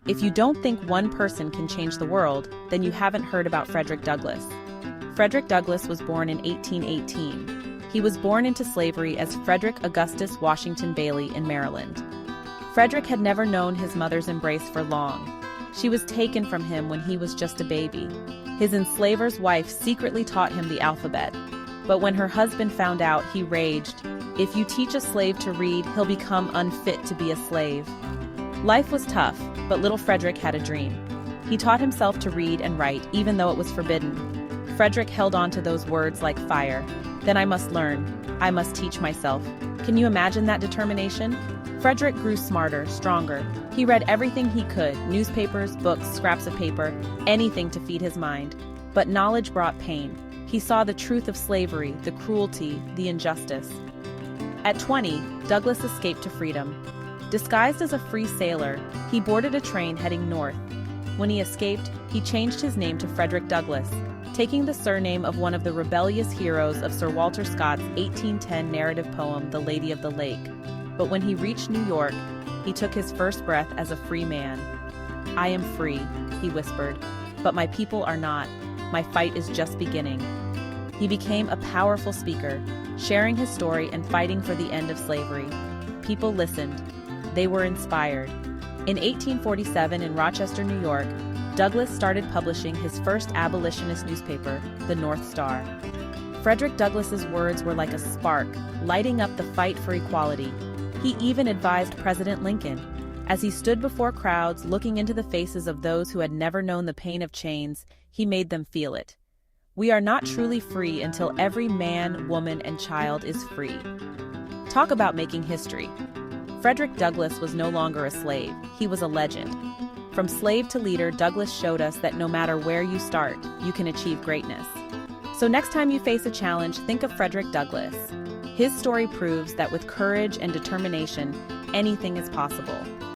If you don't think one person can change the world, then you haven't heard about Frederick Douglass. Frederick Douglass was born in 1818. He was born into slavery as Frederick Augustus Washington Bailey in Maryland. Frederick had never known his mother's embrace for long. She was taken from him when he was just a baby. His enslaver's wife secretly taught him the alphabet. But when her husband found out, he raged, "If you teach a slave to read, he'll become unfit to be a slave." Life was tough, but little Frederick had a dream. He taught himself to read and write, even though it was forbidden. Frederick held on to those words like fire. "Then I must learn. I must teach myself." Can you imagine that determination? Frederick grew smarter, stronger. He read everything he could, newspapers, books, scraps of paper, anything to feed his mind. But knowledge brought pain. He saw the truth of slavery, the cruelty, the injustice. At 20, Douglass escaped to freedom. Disguised as a free sailor, he boarded a train heading north. When he escaped, he changed his name to Frederick Douglass, taking the surname of one of the rebellious heroes of Sir Walter Scott's 1810 narrative poem, The Lady of the Lake. But when he reached New York, he took his first breath as a free man. "I am free," he whispered, "but my people are not. My fight is just beginning." He became a powerful speaker, sharing his story and fighting for the end of slavery. People listened. They were inspired. In 1847 in Rochester, New York, Douglass started publishing his first abolitionist newspaper, the North Star. Frederick Douglass's words were like a spark, lighting up the fight for equality. He even advised President Lincoln. As he stood before crowds, looking into the faces of those who had never known the pain of chains, he made them feel it. We are not truly free until every man, woman, and child is free. Talk about making history. Frederick Douglass was no longer a slave, he was a legend. From slave to leader, Douglass showed us that no matter where you start, you can achieve greatness. So next time you face a challenge, think of Frederick Douglass. His story proves that with courage and determination, anything is possible.